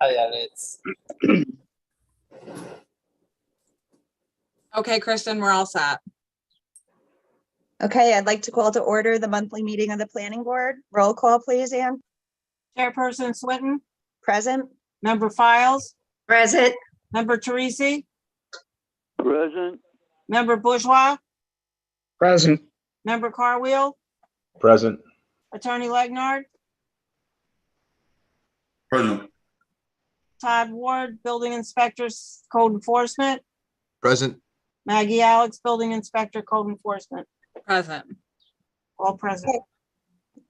Hi, Alex. Okay, Kristen, we're all set. Okay, I'd like to call to order the monthly meeting of the planning board. Roll call, please, Ann. Chairperson Swinton, Present. Member Files, Present. Member Teresi, Present. Member Bourgeois, Present. Member Carwheel, Present. Attorney Legnard, Present. Todd Ward, Building Inspector, Code Enforcement, Present. Maggie Alex, Building Inspector, Code Enforcement. Present. All present.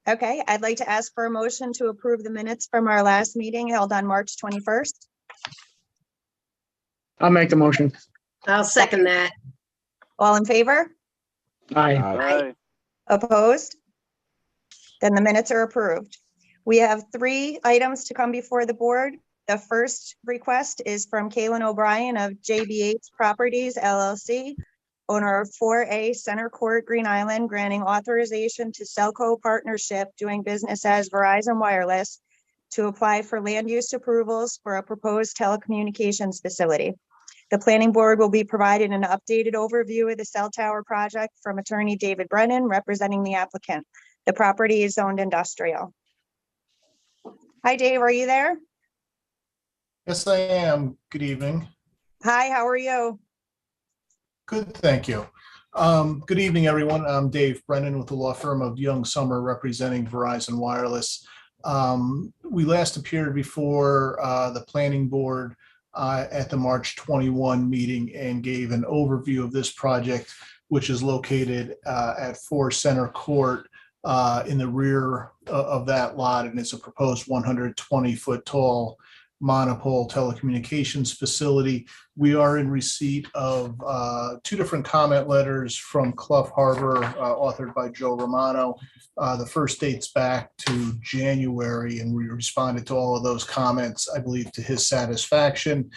Okay, I'd like to ask for a motion to approve the minutes from our last meeting held on March 21st. I'll make the motion. I'll second that. All in favor? Aye. Aye. Opposed? Then the minutes are approved. We have 3 items to come before the board. The first request is from Kaylin O'Brien of JBH Properties LLC, owner of 4A Center Court, Green Island, granting authorization to Cellco Partnership doing business as Verizon Wireless to apply for land use approvals for a proposed telecommunications facility. The planning board will be provided an updated overview of the cell tower project from attorney David Brennan, representing the applicant. The property is zoned industrial. Hi, Dave, are you there? Yes, I am. Good evening. Hi, how are you? Good, thank you. Good evening, everyone. I'm Dave Brennan with the law firm of Young Summer representing Verizon Wireless. We last appeared before the planning board at the March 21 meeting and gave an overview of this project, which is located at 4 Center Court in the rear of that lot, and it's a proposed 120-foot tall monopole telecommunications facility. We are in receipt of 2 different comment letters from Clough Harbor, authored by Joe Romano. The first dates back to January, and we responded to all of those comments, I believe, to his satisfaction.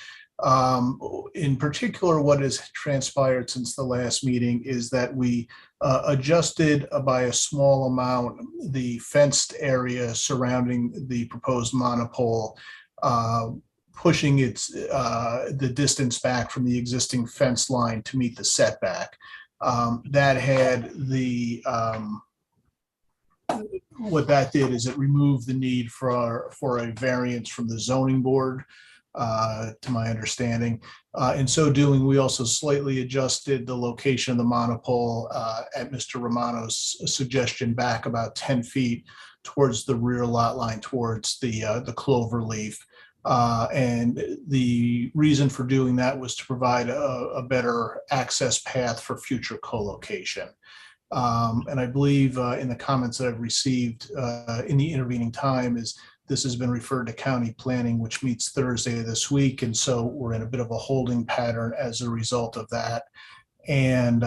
In particular, what has transpired since the last meeting is that we adjusted by a small amount the fenced area surrounding the proposed monopole, pushing the distance back from the existing fence line to meet the setback. That had what that did is it removed the need for a variance from the zoning board, to my understanding. In so doing, we also slightly adjusted the location of the monopole at Mr. Romano's suggestion back about 10 feet towards the rear lot line, towards the clover leaf. And the reason for doing that was to provide a better access path for future co-location. And I believe in the comments that I've received in the intervening time is this has been referred to county planning, which meets Thursday of this week. And so we're in a bit of a holding pattern as a result of that. And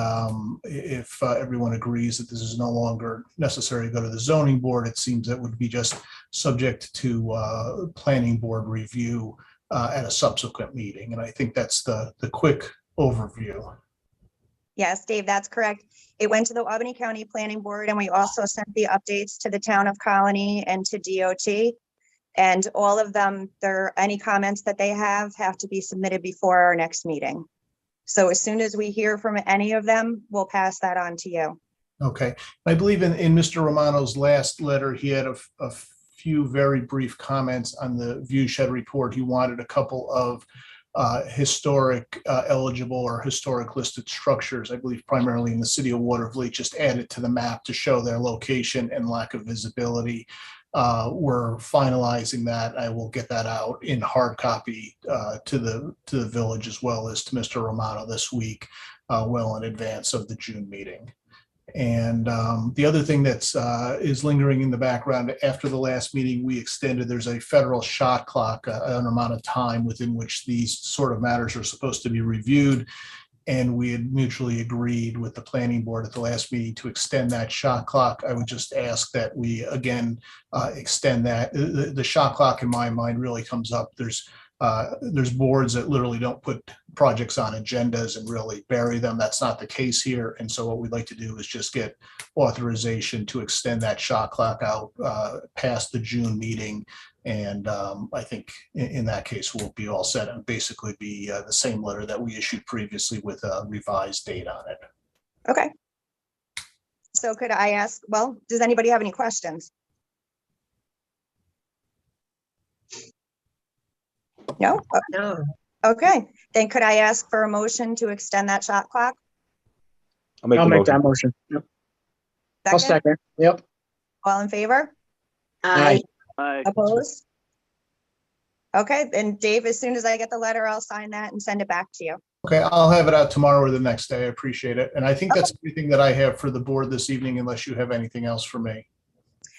if everyone agrees that this is no longer necessary to go to the zoning board, it seems that would be just subject to planning board review at a subsequent meeting. And I think that's the quick overview. Yes, Dave, that's correct. It went to the Albany County Planning Board, and we also sent the updates to the town of Colony and to DOT. And all of them, any comments that they have to be submitted before our next meeting. So as soon as we hear from any of them, we'll pass that on to you. Okay. I believe in Mr. Romano's last letter, he had a few very brief comments on the view shed report. He wanted a couple of historic eligible or historic listed structures, I believe primarily in the city of Watervliet, just added to the map to show their location and lack of visibility. We're finalizing that. I will get that out in hard copy to the village as well as to Mr. Romano this week, well in advance of the June meeting. And the other thing that's is lingering in the background, after the last meeting, we extended, there's a federal shot clock, an amount of time within which these sort of matters are supposed to be reviewed. And we had mutually agreed with the planning board at the last meeting to extend that shot clock. I would just ask that we again extend that. The shot clock in my mind really comes up. There's there's boards that literally don't put projects on agendas and really bury them. That's not the case here. And so what we'd like to do is just get authorization to extend that shot clock out past the June meeting. And I think in that case, we'll be all set and basically be the same letter that we issued previously with a revised date on it. Okay. So could I ask, well, does anybody have any questions? No? No. Okay, then could I ask for a motion to extend that shot clock? I'll make I'll the make that motion. motion. Yep. I'll second. Yep. All in favor? Aye. Aye. Opposed? Okay, then Dave, as soon as I get the letter, I'll sign that and send it back to you. Okay, I'll have it out tomorrow or the next day. I appreciate it. And I think that's everything that I have for the board this evening, unless you have anything else for me.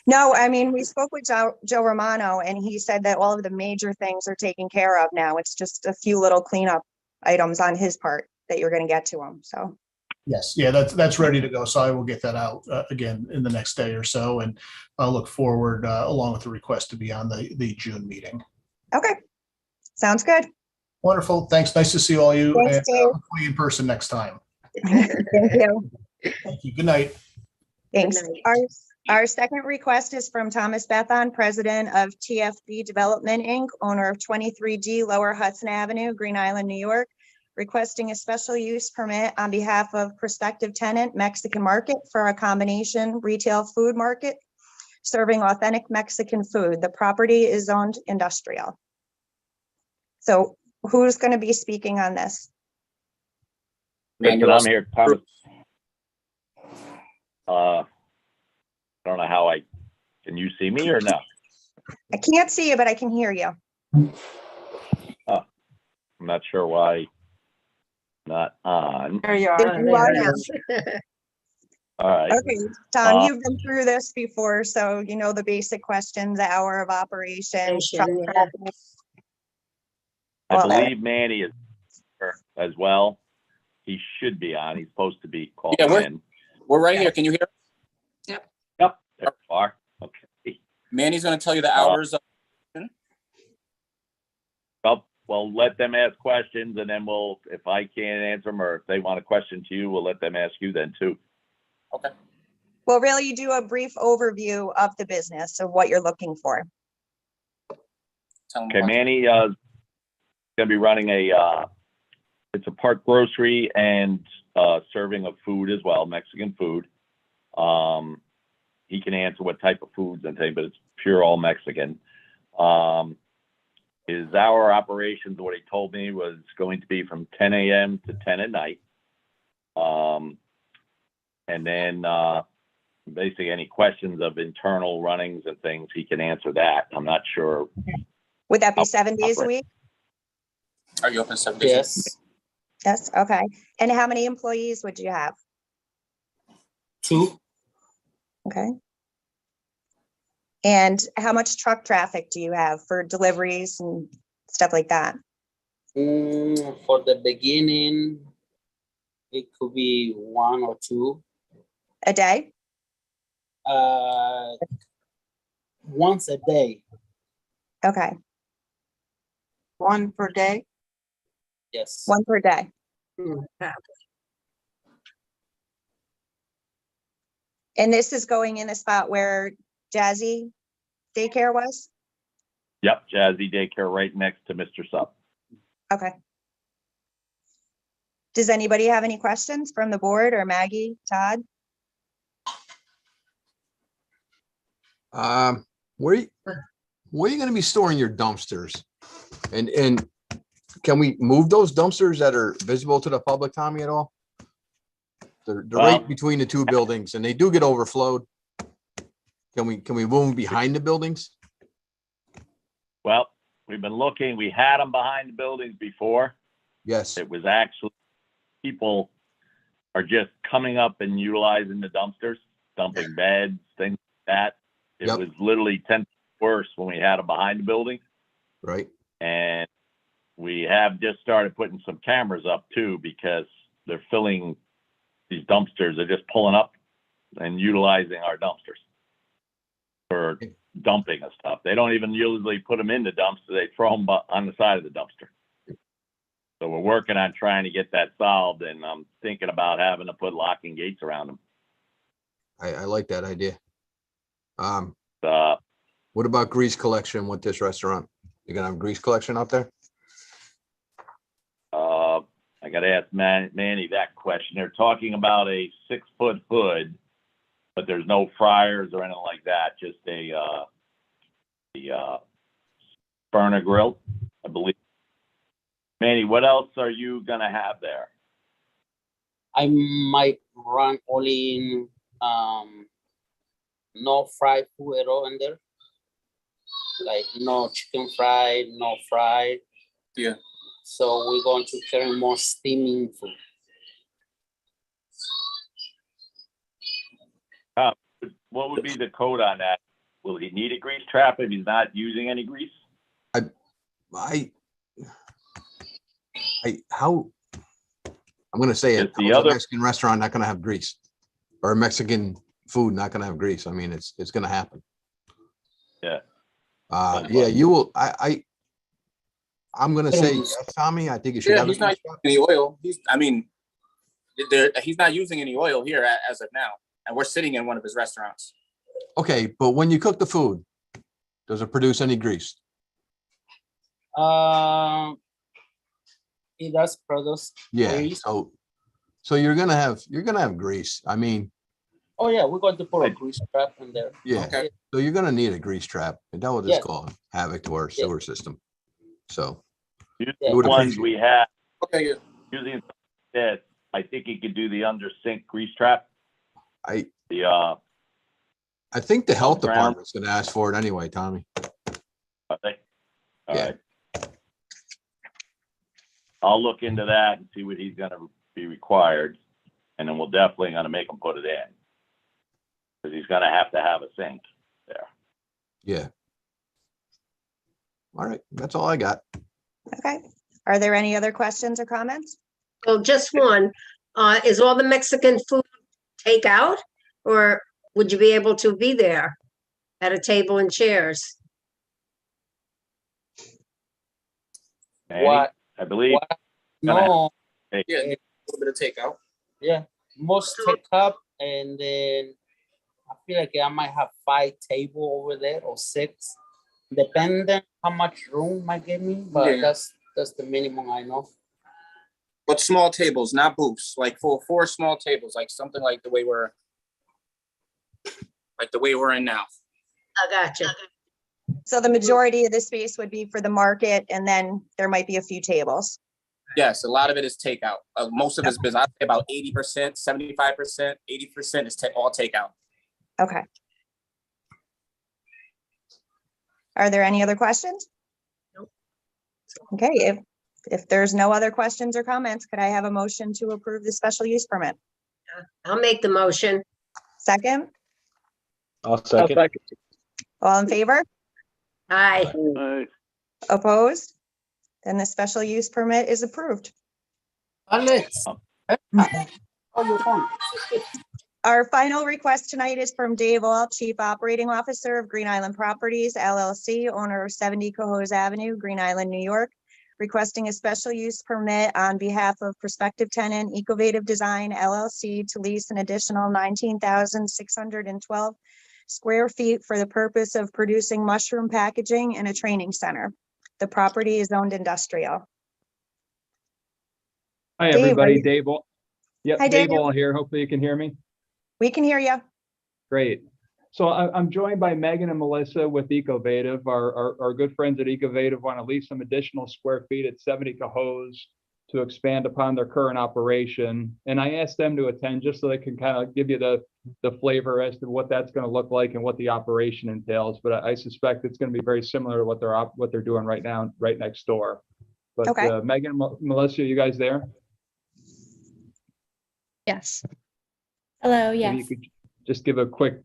No, I mean, we spoke with Joe Romano and he said that all of the major things are taken care of now. It's just a few little cleanup items on his part that you're going to get to him. So, Yes, yeah, that's ready to go. So I will get that out again in the next day or so. And I'll look forward along with the request to be on the June meeting. okay. Sounds good. Wonderful. Thanks. Nice to see all you. Thanks, And Dave. hopefully in person next time. Thank you. Thank you. Good night. Thanks. night. Our second request is from Thomas Bethon, president of TFB Development, Inc., owner of 23G Lower Hudson Avenue, Green Island, New York, requesting a special use permit on behalf of prospective tenant Mexican Market for a combination retail food market serving authentic Mexican food. The property is zoned industrial. So who's going to be speaking on this? Listen, I'm here, Thomas. I don't know how can you see me or no? I can't see you, but I can hear you. I'm not sure why not on. There you There are. you are now. All right. Okay, Tom, Uh, you've been through this before, so you know the basic questions, hour of operation. truck Yeah. traffic. I Well, believe Manny is here as well. He should be on. He's supposed to be calling Yeah, we're- in. We're right here. Can you hear? Yep, there you are. Okay. Manny's going to tell you the hours. Well, let them ask questions and then if I can't answer them or if they want a question to you, we'll let them ask you then too. Okay. Well, really, you do a brief overview of the business of what you're looking for. Tell him Okay, what- Manny, gonna be running it's a part grocery and serving of food as well, Mexican food. He can answer what type of foods and things, but it's pure all Mexican. His hour operations, what he told me, was going to be from 10 a.m. to 10 at night. And then basically any questions of internal runnings and things, he can answer that. I'm not sure. Would that be 7 days a week? Are you open 7 days? Yes. Yes, okay. And how many employees would you have? 2. Okay. And how much truck traffic do you have for deliveries and stuff like that? For the beginning, it could be 1 or 2. A day? Once a day. Okay, One per day. Yes. one per day. And this is going in the spot where Jazzy Daycare was? Yep, Jazzy Daycare right next to Mr. Sup. Okay. Does anybody have any questions from the board or Maggie, Todd? Where are you gonna be storing your dumpsters? And can we move those dumpsters that are visible to the public, Tommy, at all? They're right between the two buildings and they do get overflowed. Can we move them behind the buildings? Well, we've been looking, we had them behind the buildings before. Yes, It was actually, people are just coming up and utilizing the dumpsters, dumping beds, things like that. It Yep. was literally 10 worse when we had them behind the building. right. And we have just started putting some cameras up too, because they're filling these dumpsters. They're just pulling up and utilizing our dumpsters for dumping of stuff. They don't even usually put them in the dumpster. They throw them on the side of the dumpster. So we're working on trying to get that solved, and I'm thinking about having to put locking gates around them. I like that idea. Uh, What about grease collection with this restaurant? You're gonna have grease collection out there? I gotta ask Manny that question. They're talking about a 6-foot hood, but there's no fryers or anything like that, just the burner grill, I believe. Manny, what else are you gonna have there? I might run only in no fried food at all in there. Like no chicken fried, no fried. Yeah. So we're going to carry more steaming food. What would be the code on that? Will he need a grease trap if he's not using any grease? How, I'm gonna say it, It's the how's a other- Mexican restaurant not gonna have grease? Or Mexican food not gonna have grease? I mean, it's gonna happen. Yeah. Yeah, you will, I'm gonna say, yes, Tommy, I think you should Yeah, have. a he's not grease trap. using any oil. He's not using any oil here as of now. And we're sitting in one of his restaurants. Okay, but when you cook the food, does it produce any grease? It does produce Yeah, grease. so you're gonna have grease. I mean, Oh yeah, we're going to put a grease trap in there. yeah, Okay. so you're gonna need a grease trap, and that will Yeah. just cause havoc to our Yeah. sewer system. So, Using Yeah. the would ones appreciate we have, Okay, yeah. using this, I think he could do the under sink grease trap. I The, think the health Ground. department's gonna ask for it anyway, Tommy. I think. All Yeah. right. I'll look into that and see what he's gonna be required, and then we'll definitely gonna make him put it in. Cause he's gonna have to have a sink there. Yeah. All right, that's all I got. Okay. Are there any other questions or comments? Well, just one. Is all the Mexican food takeout? Or would you be able to be there at a table and chairs? Manny, What? I believe, What? Gonna No, Yeah, a little bit of takeout. yeah, most take up, and then I feel like I might have 5 table over there or 6, depending how much room I give me. But Yeah. that's the minimum I know. But small tables, not booths, like four small tables, like something like the way we're in now. I got you. So the majority of the space would be for the market, and then there might be a few tables. Yes, a lot of it is takeout. Most of his business, I'd say about 80%, 75%, 80% is all takeout. Okay. Are there any other questions? Nope. Okay, if there's no other questions or comments, could I have a motion to approve the special use permit? I'll make the motion. Second, I'll second. all in favor? Aye. Aye. Opposed? Then the special use permit is approved. Alex. Oh, your phone. Our final request tonight is from Dave Alt, Chief Operating Officer of Green Island Properties LLC, owner of 70 Cohoes Avenue, Green Island, New York, requesting a special use permit on behalf of prospective tenant Ecovative Design LLC to lease an additional 19,612 square feet for the purpose of producing mushroom packaging in a training center. The property is owned industrial. Hi, Dave, are everybody. you- Dave. Yep, Hi, Dave Dave. Wall here. Hopefully you can hear me. We can hear you. Great. So I'm joined by Megan and Melissa with Ecovative. Our good friends at Ecovative want to lease some additional square feet at 70 Cohoes to expand upon their current operation. And I asked them to attend just so they can kind of give you the flavor as to what that's going to look like and what the operation entails. But I suspect it's going to be very similar to what they're doing right now, right next door. But Okay. Megan, Melissa, you guys there? Yes. Hello, Maybe you yes. could just give a quick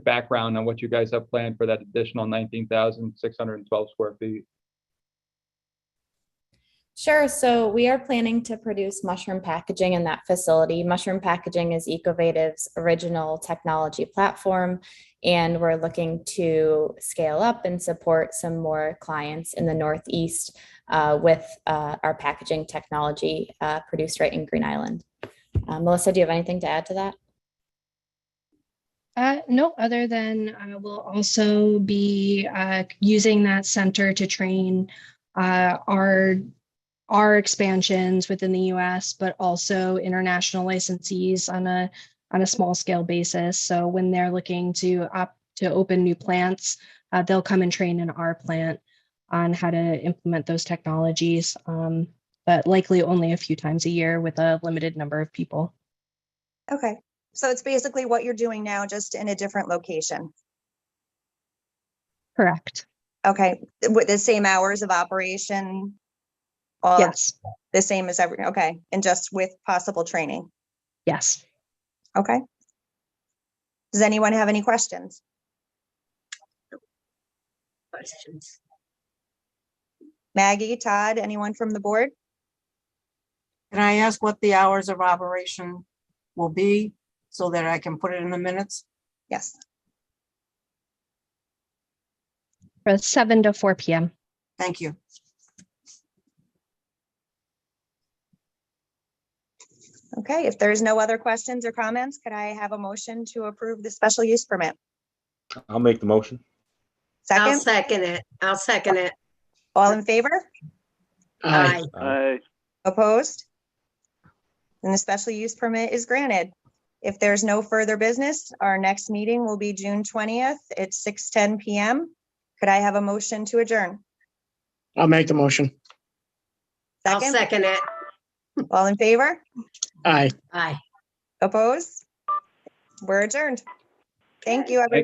background on what you guys have planned for that additional 19,612 square feet. Sure. So we are planning to produce mushroom packaging in that facility. Mushroom packaging is Ecovative's original technology platform, and we're looking to scale up and support some more clients in the Northeast with our packaging technology produced right in Green Island. Melissa, do you have anything to add to that? No, other than we'll also be using that center to train our expansions within the US, but also international licensees on a small scale basis. So when they're looking to open new plants, they'll come and train in our plant on how to implement those technologies, but likely only a few times a year with a limited number of people. Okay, so it's basically what you're doing now, just in a different location. Correct. Okay, with the same hours of operation? All Yes. the same as okay, and just with possible training? Yes. Okay. Does anyone have any questions? Questions? Maggie, Todd, anyone from the board? Can I ask what the hours of operation will be so that I can put it in the minutes? Yes. From 7 to 4 p.m. Thank you. Okay, if there's no other questions or comments, could I have a motion to approve the special use permit? I'll make the motion. I'll Second, second it. I'll second it. all in favor? Aye. Aye. Opposed? And the special use permit is granted. If there's no further business, our next meeting will be June 20th at 6:10 p.m. Could I have a motion to adjourn? I'll make the motion. I'll second it. All in favor? Aye. Aye. Opposed? We're adjourned. Thank you, everyone.